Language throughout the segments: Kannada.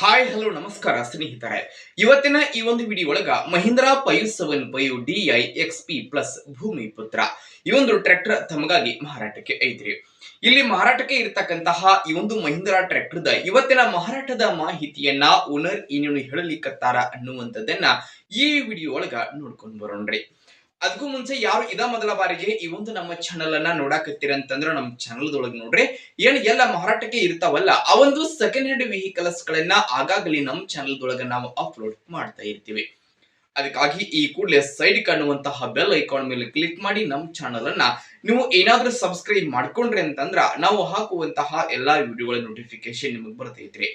ಹಾಯ್ ಹಲೋ ನಮಸ್ಕಾರ ಸ್ನೇಹಿತರೆ. ಇವತ್ತಿನ ಈ ಒಂದು ವಿಡಿಯೋ ಒಳಗ ಮಹೀಂದ್ರಾ 575 DI XP ಪ್ಲಸ್ ಭೂಮಿ ಪುತ್ರ ಈ ಒಂದು ಟ್ರ್ಯಾಕ್ಟರ್ ತಮಗಾಗಿ ಮಾರಾಟಕ್ಕೆ ಐತ್ರಿ. ಇಲ್ಲಿ ಮಾರಾಟಕ್ಕೆ ಇರತಕ್ಕಂತಹ ಈ ಒಂದು ಮಹೀಂದ್ರಾ ಟ್ರ್ಯಾಕ್ಟರ್ ಇವತ್ತಿನ ಮಾರಾಟದ ಮಾಹಿತಿಯನ್ನ ಓನರ್ ಏನೇನು ಹೇಳಲಿಕ್ಕತ್ತಾರ ಅನ್ನುವಂಥದ್ದನ್ನ ಈ ವಿಡಿಯೋ ಒಳಗ ನೋಡ್ಕೊಂಡು ಬರೋಣ್ರಿ. ಅದಕ್ಕೂ ಮುಂಚೆ ಯಾರು ಇದ ಮೊದಲ ಬಾರಿಗೆ ಈ ಒಂದು ನಮ್ಮ ಚಾನಲ್ ಅನ್ನ ನೋಡಾಕತ್ತೀರ ಅಂತಂದ್ರ ನಮ್ಮ ಚಾನಲ್ ದೊಳಗೆ ನೋಡ್ರಿ, ಏನ್ ಎಲ್ಲ ಮಾರಾಟಕ್ಕೆ ಇರ್ತಾವಲ್ಲ ಆ ಒಂದು ಸೆಕೆಂಡ್ ಹ್ಯಾಂಡ್ ವೆಹಿಕಲ್ಸ್ ಗಳನ್ನ ಆಗಾಗಲೇ ನಮ್ಮ ಚಾನಲ್ ದೊಳಗ ನಾವು ಅಪ್ಲೋಡ್ ಮಾಡ್ತಾ ಇರ್ತೀವಿ. ಅದಕ್ಕಾಗಿ ಈ ಕೂಡಲೇ ಸೈಡ್ ಕಾಣುವಂತಹ ಬೆಲ್ ಐಕಾನ್ ಮೇಲೆ ಕ್ಲಿಕ್ ಮಾಡಿ ನಮ್ಮ ಚಾನಲ್ ಅನ್ನ ನೀವು ಏನಾದ್ರೂ ಸಬ್ಸ್ಕ್ರೈಬ್ ಮಾಡ್ಕೊಂಡ್ರಿ ಅಂತಂದ್ರ ನಾವು ಹಾಕುವಂತಹ ಎಲ್ಲಾ ವಿಡಿಯೋಗಳ ನೋಟಿಫಿಕೇಶನ್ ನಿಮಗೆ ಬರ್ತೈತ್ರಿ.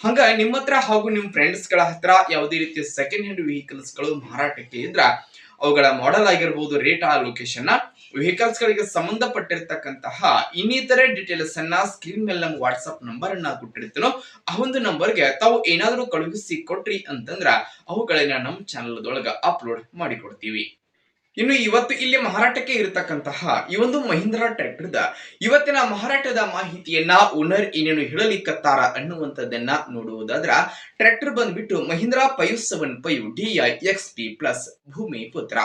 ಹಂಗ ನಿಮ್ಮ ಹತ್ರ ಹಾಗೂ ನಿಮ್ ಫ್ರೆಂಡ್ಸ್ ಗಳ ಹತ್ರ ಯಾವುದೇ ರೀತಿಯ ಸೆಕೆಂಡ್ ಹ್ಯಾಂಡ್ ವೆಹಿಕಲ್ಸ್ ಗಳು ಮಾರಾಟಕ್ಕೆ ಇದ್ರ ಅವುಗಳ ಮಾಡೆಲ್ ಆಗಿರಬಹುದು, ರೇಟ್, ಆ ಲೊಕೇಶನ್, ವೆಹಿಕಲ್ಸ್ ಗಳಿಗೆ ಸಂಬಂಧಪಟ್ಟಿರ್ತಕ್ಕಂತಹ ಇನ್ನಿತರೆ ಡೀಟೇಲ್ಸ್ ಅನ್ನ ಸ್ಕ್ರೀನ್ ಮೇಲೆ ನಮ್ಮ ವಾಟ್ಸ್ಆಪ್ ನಂಬರ್ ಅನ್ನ ಕೊಟ್ಟಿರ್ತೀನೋ ಆ ಒಂದು ನಂಬರ್ಗೆ ತಾವು ಏನಾದರೂ ಕಳುಹಿಸಿ ಕೊಟ್ರಿ ಅಂತಂದ್ರ ಅವುಗಳನ್ನ ನಮ್ಮ ಚಾನಲ್ ದೊಳಗ ಅಪ್ಲೋಡ್ ಮಾಡಿ ಕೊಡ್ತೀವಿ. ಇನ್ನು ಇವತ್ತು ಇಲ್ಲಿ ಮಾರಾಟಕ್ಕೆ ಇರತಕ್ಕಂತಹ ಈ ಒಂದು ಮಹೀಂದ್ರಾ ಟ್ರ್ಯಾಕ್ಟರ್ ಇವತ್ತಿನ ಮಾರಾಟದ ಮಾಹಿತಿಯನ್ನ ಓನರ್ ಏನೇನು ಹೇಳಲಿಕ್ಕತ್ತಾರ ಅನ್ನುವಂಥದ್ದನ್ನ ನೋಡುವುದಾದ್ರ, ಟ್ರ್ಯಾಕ್ಟರ್ ಬಂದ್ಬಿಟ್ಟು ಮಹೀಂದ್ರಾ 575 DI XP ಪ್ಲಸ್ ಭೂಮಿ ಪುತ್ರ.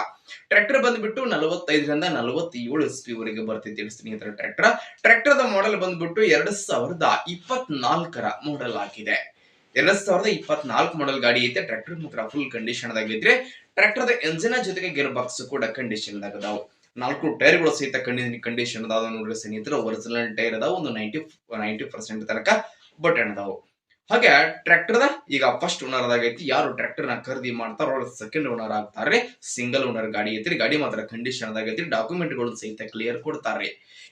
ಟ್ರ್ಯಾಕ್ಟರ್ ಬಂದ್ಬಿಟ್ಟು 45 ರಿಂದ 47 SP ವರೆಗೆ ಬರ್ತೈತಿ ಸ್ನೇಹಿತರ. ಟ್ರ್ಯಾಕ್ಟರ್ ಮಾಡೆಲ್ ಬಂದ್ಬಿಟ್ಟು 2024 ಮಾಡೆಲ್ ಆಗಿದೆ. 2024 ಮಾಡೆಲ್ ಗಾಡಿ ಐತೆ. ಟ್ರ್ಯಾಕ್ಟರ್ ಮಾತ್ರ ಫುಲ್ ಕಂಡೀಷನ್ ಆಗಿದ್ರೆ ಟ್ರ್ಯಾಕ್ಟರ್ ಎಂಜಿನ್ ಜೊತೆಗೆ ಗೇರ್ ಬಾಕ್ಸ್ ಕೂಡ ಕಂಡೀಷನ್ ಅದಾವ. 4 ಟೈರ್ ಗಳು ಸಹಿತ ಕಂಡೀಷನ್ ಅದಾವ ನೋಡ್ರಿ ಸ್ನೇಹಿತರೆ. ಒರಿಜಿನಲ್ ಟೈರ್ ಅದಾವ, ಒಂದು 90% ತನಕ ಬಟನ್ ಅದಾವ. ಹಾಗೆ ಟ್ರ್ಯಾಕ್ಟರ್ ಈಗ ಫಸ್ಟ್ ಓನರ್ ಆಗೈತಿ. ಯಾರು ಟ್ರ್ಯಾಕ್ಟರ್ ನ ಖರೀದಿ ಮಾಡ್ತಾರ ಅವ್ರ ಸೆಕೆಂಡ್ ಓನರ್ ಆಗ್ತಾರೆ. ಸಿಂಗಲ್ ಓನರ್ ಗಾಡಿ ಐತ್ರಿ. ಗಾಡಿ ಮಾತ್ರ ಕಂಡೀಷನ್ ಆಗೈತಿ. ಡಾಕ್ಯುಮೆಂಟ್ ಗಳು ಸಹಿತ ಕ್ಲಿಯರ್ ಕೊಡ್ತಾರೆ.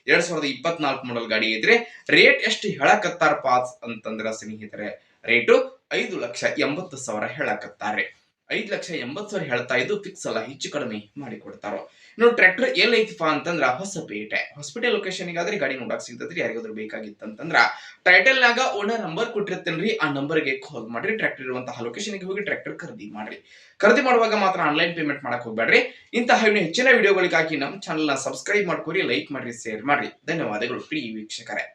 2024 ಮಾಡೆಲ್ ಗಾಡಿ ಐತ್ರಿ. ರೇಟ್ ಎಷ್ಟು ಹೇಳಕತ್ತಾರಪ್ಪ ಅಂತಂದ್ರ ಸ್ನೇಹಿತರೆ, ರೇಟು 5,80,000 ಹೇಳಕತ್ತಾರೆ. 5,80,000 ಹೇಳ್ತಾ ಇದ್ದು ಫಿಕ್ಸ್ ಅಲ್ಲ, ಹೆಚ್ಚು ಕಡಿಮೆ ಮಾಡಿ ಕೊಡ್ತಾರೋ. ಇನ್ನು ಟ್ರ್ಯಾಕ್ಟರ್ ಎಲ್ಲಿ ಐತಿಪಾ ಅಂತಂದ್ರ ಹೊಸಪೇಟೆ ಲೊಕೇಶನ್ ಗಾದ್ರೆ ಗಾಡಿ ನೋಡಕ್ ಸಿಗ್ತದ್ರಿ. ಯಾರಿಗಾದ್ರೂ ಬೇಕಾಗಿತ್ತಂತಂದ್ರ ಟೈಟಲ್ ನಾಗ ಓನರ್ ನಂಬರ್ ಕೊಟ್ಟಿರ್ತೇನ್ರಿ, ಆ ನಂಬರ್ಗೆ ಕಾಲ್ ಮಾಡ್ರಿ. ಟ್ರ್ಯಾಕ್ಟರ್ ಇರುವಂತಹ ಲೊಕೇಶನ್ ಗೆ ಹೋಗಿ ಟ್ರ್ಯಾಕ್ಟರ್ ಖರೀದಿ ಮಾಡ್ರಿ. ಖರೀದಿ ಮಾಡುವಾಗ ಮಾತ್ರ ಆನ್ಲೈನ್ ಪೇಮೆಂಟ್ ಮಾಡಕ್ ಹೋಗ್ಬೇಡ್ರಿ. ಇಂತಹ ಹೆಚ್ಚಿನ ವಿಡಿಯೋಗಳಿಗಾಗಿ ನಮ್ಮ ಚಾನಲ್ ನ ಸಬ್ಸ್ಕ್ರೈಬ್ ಮಾಡ್ಕೊರಿ, ಲೈಕ್ ಮಾಡ್ರಿ, ಶೇರ್ ಮಾಡ್ರಿ. ಧನ್ಯವಾದಗಳು ಪ್ರಿಯ ವೀಕ್ಷಕರೇ.